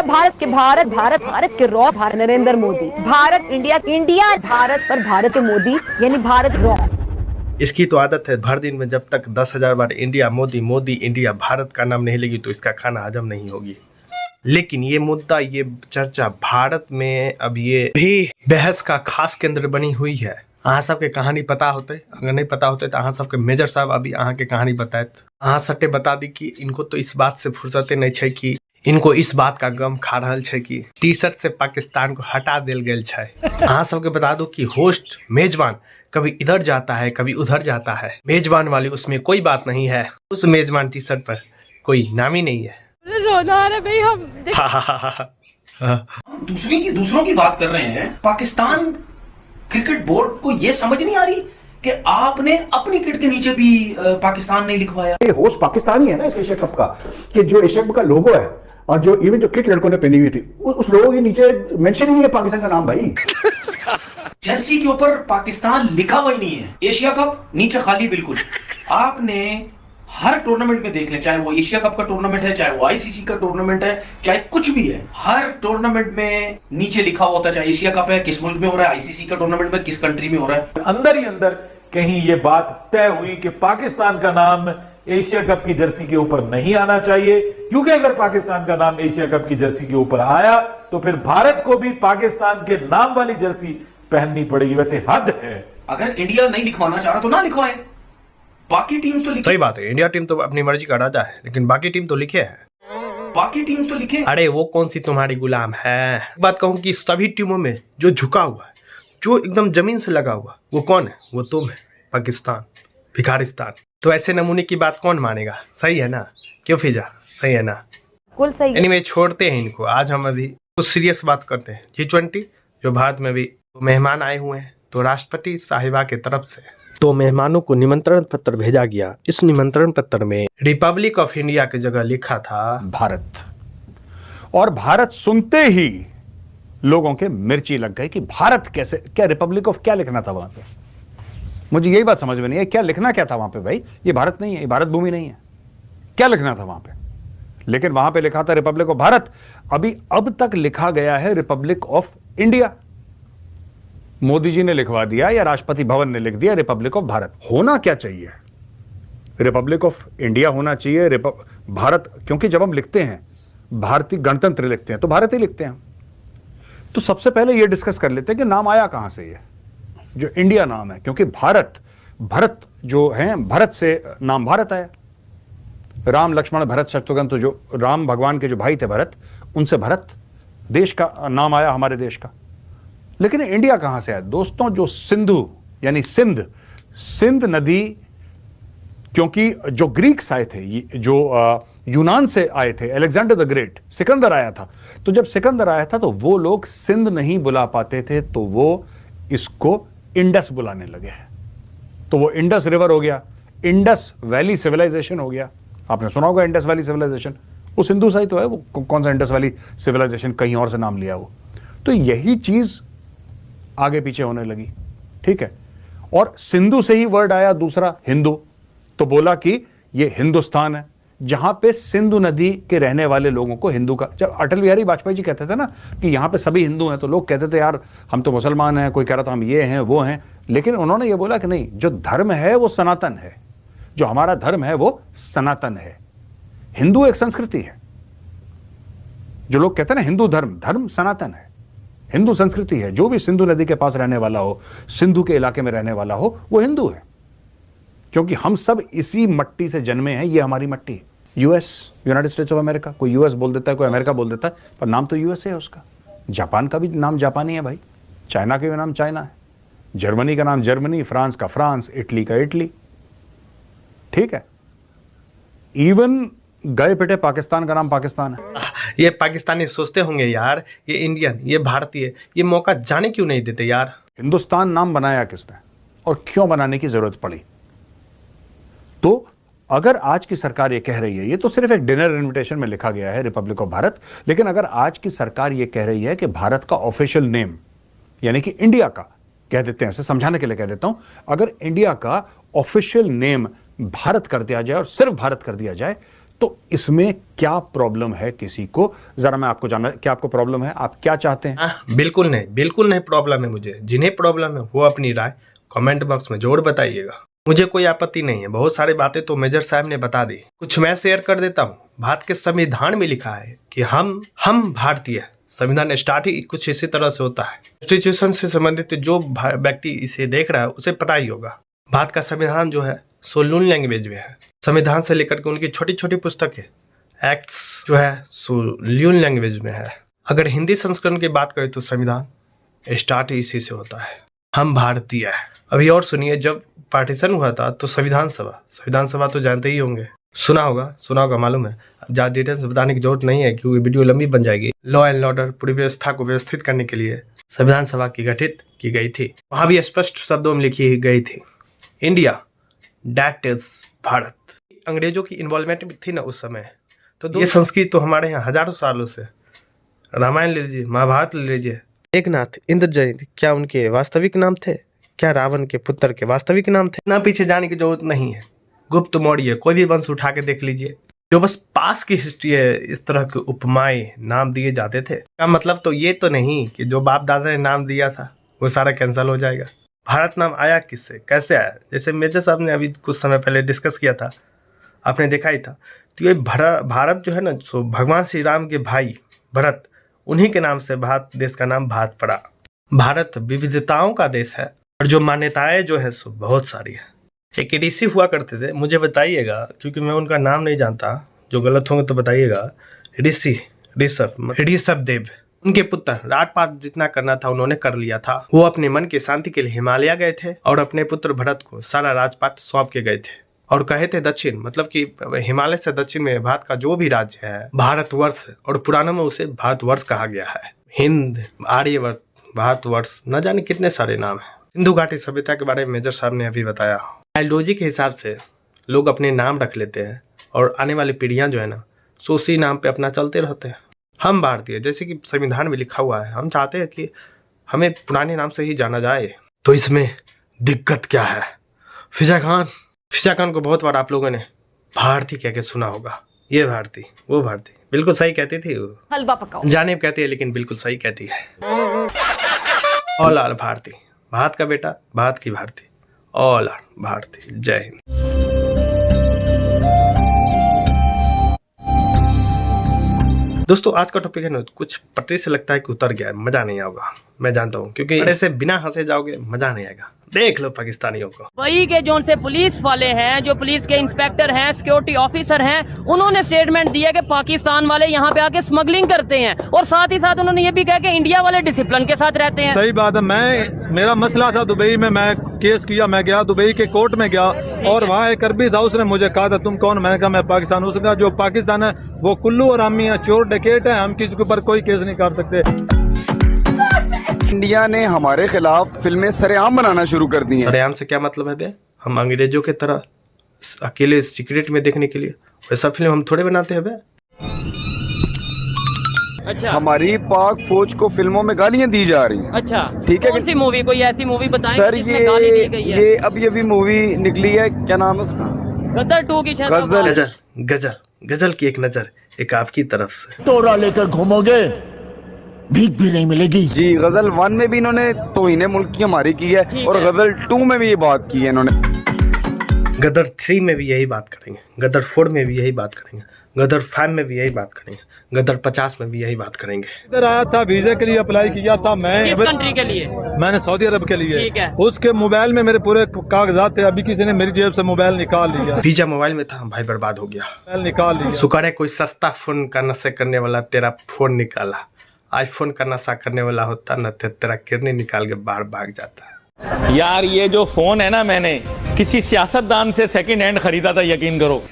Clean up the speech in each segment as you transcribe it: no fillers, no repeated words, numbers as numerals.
भारत के भारत के raw Bharat Narendra Modi, Bharat India India Bharat पर भारत मोदी यानी भारत रॉ। इसकी तो आदत है, भर दिन में जब तक 10,000 बार इंडिया मोदी मोदी इंडिया भारत का नाम नहीं लेगी तो इसका खाना हजम नहीं होगी। लेकिन ये मुद्दा, ये चर्चा भारत में अब ये भी बहस का खास केंद्र बनी हुई है। अहाँ सबके कहानी पता होते, अगर नहीं पता होते तो अहाँ सबके मेजर साहब अभी अहाँ के कहानी बताएत। अहाँ सटे बता दी कि इनको तो इस बात से फुर्सते नहीं है कि इनको इस बात का गम खा रहल है कि टी शर्ट से पाकिस्तान को हटा देल गेल है। अहाँ सबके बता दो कि होस्ट मेजबान कभी इधर जाता है कभी उधर जाता है, मेजबान वाली उसमें कोई बात नहीं है, उस मेजबान टी शर्ट पर कोई नाम ही नहीं है। रोना आ रहा भाई, हम दूसरों की बात कर रहे हैं। पाकिस्तान क्रिकेट बोर्ड को यह समझ नहीं आ रही कि आपने अपनी किट के नीचे भी पाकिस्तान नहीं लिखवाया। ये होस्ट पाकिस्तानी है ना इस एशिया कप का, कि जो एशिया कप का लोगो है और जो इवन जो किट लड़कों ने पहनी हुई थी उस लोगो के नीचे मेंशन ही नहीं है पाकिस्तान का नाम भाई। जर्सी के ऊपर पाकिस्तान लिखा हुआ ही नहीं है। एशिया कप नीचे खाली बिल्कुल। आपने हर टूर्नामेंट में देख लें, चाहे वो एशिया कप का टूर्नामेंट है, चाहे वो आईसीसी का टूर्नामेंट है, चाहे कुछ भी है, हर टूर्नामेंट में नीचे लिखा होता है, चाहे एशिया कप है किस मुल्क में हो रहा है, आईसीसी का टूर्नामेंट में किस कंट्री में हो रहा है। अंदर ही अंदर कहीं ये बात तय हुई कि पाकिस्तान का नाम एशिया कप की जर्सी के ऊपर नहीं आना चाहिए, क्योंकि अगर पाकिस्तान का नाम एशिया कप की जर्सी के ऊपर आया तो फिर भारत को भी पाकिस्तान के नाम वाली जर्सी पहननी पड़ेगी। वैसे हद है। अगर इंडिया नहीं लिखवाना चाह रहा तो ना लिखवाए, बाकी टीम्स तो लिखे। सही बात है, इंडिया टीम तो अपनी मर्जी का राजा है, लेकिन बाकी टीम तो लिखे है। बाकी टीम्स तो लिखे। अरे वो कौन सी तुम्हारी गुलाम है। बात कहूँ कि सभी टीमों में जो झुका हुआ है, जो एकदम जमीन से लगा हुआ, वो कौन है? वो तुम है, पाकिस्तान, भिखारिस्तान। तो ऐसे नमूने की बात कौन मानेगा? सही है ना? क्यों फिजा? सही है ना? कुल सही। एनीवे छोड़ते हैं इनको। आज हम अभी कुछ सीरियस बात करते हैं। G20 जो भारत में भी मेहमान आए हुए हैं, तो राष्ट्रपति साहिबा की तरफ से तो मेहमानों को निमंत्रण पत्र भेजा गया। इस निमंत्रण पत्र में रिपब्लिक ऑफ इंडिया की जगह लिखा था भारत। और भारत सुनते ही लोगों के मिर्ची लग गई कि भारत कैसे, क्या रिपब्लिक ऑफ क्या लिखना था वहां पे? मुझे यही बात समझ में नहीं है, क्या लिखना क्या था वहां पे भाई? ये भारत नहीं है, ये भारत भूमि नहीं है, क्या लिखना था वहां पे? लेकिन वहां पे लिखा था रिपब्लिक ऑफ भारत। अब तक लिखा गया है Republic of India. Modi ji ने लिखवा दिया या राष्ट्रपति भवन ने लिख दिया रिपब्लिक ऑफ भारत। होना क्या चाहिए? रिपब्लिक ऑफ इंडिया होना चाहिए, भारत। क्योंकि जब हम लिखते हैं भारतीय गणतंत्र लिखते हैं तो भारत ही लिखते हैं। तो सबसे पहले यह डिस्कस कर लेते हैं कि नाम आया कहां से, ये जो इंडिया नाम है। क्योंकि भरत जो है, भरत से नाम भारत आया। राम लक्ष्मण भरत शत्रुघ्न, तो जो राम भगवान के जो भाई थे भरत, उनसे भरत देश का नाम आया, हमारे देश का। लेकिन इंडिया कहां से आया दोस्तों? जो सिंधु यानी सिंध नदी, क्योंकि जो ग्रीक्स आए थे, जो यूनान से आए थे, अलेक्जेंडर द ग्रेट, सिकंदर आया था। तो जब सिकंदर आया था तो वो लोग सिंध नहीं बुला पाते थे, तो वो इसको इंडस बुलाने लगे हैं। तो वो इंडस रिवर हो गया, इंडस वैली सिविलाइजेशन हो गया। आपने सुना होगा इंडस वैली सिविलाइजेशन, वो सिंधु से ही तो है। वो कौन सा इंडस वैली सिविलाइजेशन, कहीं और से नाम लिया वो। तो यही चीज आगे पीछे होने लगी, ठीक है। और सिंधु से ही वर्ड आया दूसरा, हिंदू। तो बोला कि ये हिंदुस्तान है, जहां पे सिंधु नदी के रहने वाले लोगों को हिंदू का। जब अटल बिहारी वाजपेयी जी कहते थे ना कि यहां पे सभी हिंदू हैं, तो लोग कहते थे यार हम तो मुसलमान हैं, कोई कह रहा था हम ये हैं वो हैं। लेकिन उन्होंने ये बोला कि नहीं, जो धर्म है वो सनातन है, जो हमारा धर्म है वो सनातन है। हिंदू एक संस्कृति है। जो लोग कहते हैं ना हिंदू धर्म सनातन है, हिंदू संस्कृति है। जो भी सिंधु नदी के पास रहने वाला हो, सिंधु के इलाके में रहने वाला हो, वो हिंदू है। क्योंकि हम सब इसी मट्टी से जन्मे हैं, ये हमारी मट्टी है। US, United states of America, कोई यूएस बोल देता है, कोई अमेरिका बोल देता है, पर नाम तो यूएस है उसका। जापान का भी नाम जापानी है भाई, चाइना का भी नाम चाइना है, जर्मनी का नाम जर्मनी, फ्रांस का फ्रांस, इटली का इटली, ठीक है। इवन गए पिटे पाकिस्तान का नाम पाकिस्तान है। ये पाकिस्तानी सोचते होंगे यार ये इंडियन, ये भारतीय, ये मौका जाने क्यों नहीं देते यार। हिंदुस्तान नाम बनाया किसने और क्यों बनाने की जरूरत पड़ी? तो अगर आज की सरकार ये कह रही है, ये तो सिर्फ एक डिनर इनविटेशन में लिखा गया है रिपब्लिक ऑफ भारत, लेकिन अगर आज की सरकार ये कह रही है कि भारत का ऑफिशियल नेम यानी कि इंडिया का, कह देते हैं ऐसे समझाने के लिए कह देता हूं, अगर इंडिया का ऑफिशियल नेम भारत कर दिया जाए और सिर्फ भारत कर दिया जाए, तो इसमें क्या प्रॉब्लम है किसी को, जरा मैं आपको जानना, क्या आपको प्रॉब्लम है, आप क्या चाहते हैं? बिल्कुल नहीं प्रॉब्लम है मुझे। जिन्हें प्रॉब्लम है वो अपनी राय कमेंट बॉक्स में जरूर बताइएगा। मुझे कोई आपत्ति नहीं है, बहुत सारी बातें तो मेजर साहब ने बता दी, कुछ मैं शेयर कर देता हूँ। भारत के संविधान में लिखा है कि हम भारतीय। संविधान स्टार्ट ही कुछ इसी तरह से होता है। कॉन्स्टिट्यूशन से संबंधित जो व्यक्ति इसे देख रहा है उसे पता ही होगा। भारत का संविधान जो है सो लून लैंग्वेज में है। संविधान से लेकर के उनकी छोटी छोटी पुस्तकें एक्ट्स जो है सो लून लैंग्वेज में है। अगर हिंदी संस्करण की बात करें तो संविधान स्टार्ट ही इसी से होता है, हम भारतीय है। अभी और सुनिए, जब पार्टीशन हुआ था तो संविधान सभा तो जानते ही होंगे, सुना होगा मालूम है। अब ज्यादा डिटेल्स में बताने की जरूरत नहीं है क्योंकि वीडियो लंबी बन जाएगी। लॉ एंड ऑर्डर पूरी व्यवस्था को व्यवस्थित करने के लिए संविधान सभा की गठित की गई थी। वहां भी स्पष्ट शब्दों में लिखी गई थी, इंडिया दैट इज भारत। अंग्रेजों की इन्वॉल्वमेंट भी थी ना उस समय, तो ये संस्कृत तो हमारे यहाँ हजारों सालों से, रामायण ले लीजिए, महाभारत ले लीजिए। एकनाथ, इंद्रजयंत क्या उनके वास्तविक नाम थे? क्या रावण के पुत्र के वास्तविक नाम थे? ना पीछे जाने की जरूरत नहीं है। गुप्त मौर्य, कोई भी वंश उठा के देख लीजिए, जो बस पास की हिस्ट्री है, इस तरह के उपमाएं नाम दिए जाते थे। क्या मतलब तो ये तो नहीं कि जो बाप दादा ने नाम दिया था वो सारा कैंसिल हो जाएगा। भारत नाम आया किससे, कैसे आया? जैसे मेजर साहब ने अभी कुछ समय पहले डिस्कस किया था, आपने देखा ही था। तो ये भारत जो है ना, सो भगवान श्री राम के भाई भरत, उन्हीं के नाम से भारत देश का नाम भारत पड़ा। भारत विविधताओं का देश है और जो मान्यताएं जो है सो बहुत सारी है। एक ऋषि हुआ करते थे, मुझे बताइएगा क्योंकि मैं उनका नाम नहीं जानता, जो गलत होंगे तो बताइएगा। ऋषभ देव, उनके पुत्र राजपाट जितना करना था उन्होंने कर लिया था। वो अपने मन की शांति के लिए हिमालय गए थे और अपने पुत्र भरत को सारा राजपाट सौंप के गए थे और कहे थे दक्षिण, मतलब कि हिमालय से दक्षिण में भारत का जो भी राज्य है भारतवर्ष, और पुराणों में उसे भारतवर्ष कहा गया है। हिंद, आर्यवर्त, भारतवर्ष, न जाने कितने सारे नाम है। सिंधु घाटी सभ्यता के बारे में मेजर साहब ने अभी बताया। बायोलॉजी के हिसाब से लोग अपने नाम रख लेते हैं और आने वाली पीढ़ियां जो है ना सो उसी नाम पे अपना चलते रहते हैं। हम भारतीय, जैसे कि संविधान में लिखा हुआ है, हम चाहते हैं कि हमें पुराने नाम से ही जाना जाए। तो इसमें दिक्कत क्या है? फिजा खान को बहुत बार आप लोगों ने भारती कह के सुना होगा। ये भारती, वो भारती, बिल्कुल सही कहती थी वो। हलवा पकाओ जाने कहती है लेकिन बिल्कुल सही कहती है। ऑल आर भारती, भारत का बेटा, भारत की भारती, ऑल आर भारती। जय हिंद। दोस्तों आज का टॉपिक है ना, कुछ पटरी से लगता है कि उतर गया है, मजा नहीं आएगा, मैं जानता हूँ, क्योंकि ऐसे बिना हंसे जाओगे मजा नहीं आएगा। देख लो पाकिस्तानियों को। वही के जो से पुलिस वाले हैं, जो पुलिस के इंस्पेक्टर हैं, सिक्योरिटी ऑफिसर हैं, उन्होंने स्टेटमेंट दिया कि पाकिस्तान वाले यहाँ पे आके स्मगलिंग करते हैं, और साथ ही साथ उन्होंने ये भी कहा कि इंडिया वाले डिसिप्लिन के साथ रहते हैं। सही बात है। मेरा मसला था दुबई में, मैं केस किया, मैं गया दुबई के कोर्ट में गया और वहाँ एक अरबी था, उसने मुझे कहा था तुम कौन? मैंने कहा मैं पाकिस्तान। उसने कहा जो पाकिस्तान है वो कुल्लू और आमी है, चोर डकैत है, हम किसी के ऊपर कोई केस नहीं कर सकते। इंडिया ने हमारे खिलाफ फिल्में सरेआम बनाना शुरू कर दी हैं। सरेआम से क्या मतलब है बे? हम अंग्रेजों के तरह अकेले सीक्रेट में देखने के लिए वैसा फिल्म हम थोड़े बनाते हैं बे। अच्छा, हमारी पाक फौज को फिल्मों में गालियां दी जा रही हैं। अच्छा, ठीक है। कौन सी मूवी, कोई ऐसी मूवी बताएं सर जिसमें गाली दी गई है? ये अभी मूवी निकली है, क्या नाम है उसका? गदर 2 की शायद। गजल की एक नजर एक आपकी तरफ से। तोरा लेकर घूमोगे भीख भी नहीं मिलेगी। जी, गजल 1 में भी इन्होंने तौहीन मुल्क की हमारी की है और गजल 2 में भी ये बात की है इन्होंने। गदर 3 में भी यही बात करेंगे, गदर 4 में भी यही बात करेंगे, गदर 5 में भी यही बात करेंगे, गदर 50 में भी यही बात करेंगे। इधर आया था, वीजा के लिए अप्लाई किया था मैं। किस कंट्री के लिए? मैंने सऊदी अरब के लिए। ठीक है। उसके मोबाइल में मेरे पूरे कागजात थे, अभी किसी ने मेरी जेब से मोबाइल निकाल लिया। वीजा मोबाइल में था, भाई बर्बाद हो गया। मोबाइल निकाल लिया। शुक्र है कोई सस्ता फोन का नशे करने वाला तेरा फोन निकाला। आईफोन का नशा करने वाला होता न तेरा किडनी निकाल के बाहर भाग जाता है। यार ये जो फोन है ना, मैंने किसी सियासतदान से सेकंड हैंड खरीदा था, यकीन करो।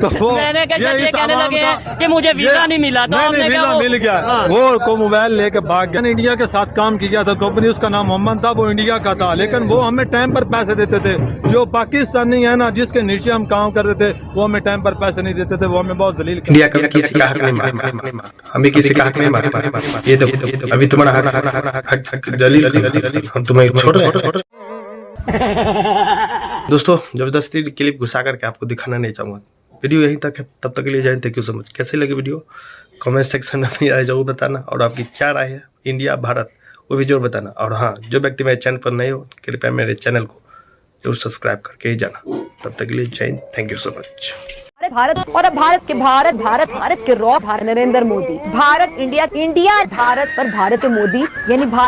तो वो मैंने कहा ये कहने लगे कि मुझे वीजा नहीं मिला, तो हमने वीजा कहा मिल गया। हाँ। वो को मोबाइल लेके भाग गया। इंडिया के साथ काम किया था, कंपनी उसका नाम मोहम्मद था, वो इंडिया का था, लेकिन वो हमें टाइम पर पैसे देते थे। जो पाकिस्तानी है ना, जिसके नीचे हम काम करते थे, वो हमें टाइम पर पैसे नहीं देते थे, वो हमें बहुत जलील। इंडिया कभी किसी का हक नहीं मारता, हमें किसी का हक नहीं मारता। ये देखो अभी तुम्हारा हक जलील, हम तुम्हें छोड़ रहे हैं। दोस्तों जबरदस्ती क्लिप घुसा करके आपको दिखाना नहीं चाहूँगा। वीडियो यहीं तक है, तब तक के लिए जाएं। Thank you so much. कैसे लगी वीडियो कमेंट सेक्शन में अपनी राय जरूर बताना, और आपकी क्या राय है इंडिया भारत वो भी जरूर बताना। और हाँ, जो व्यक्ति मेरे चैनल पर नए हो कृपया मेरे चैनल को जरूर सब्सक्राइब करके ही जाना। तब तक के लिए जय Hind, thank you so much. Bharat और अब भारत के रॉ भारत नरेंद्र मोदी, भारत इंडिया भारत पर भारत मोदी, यानी भारत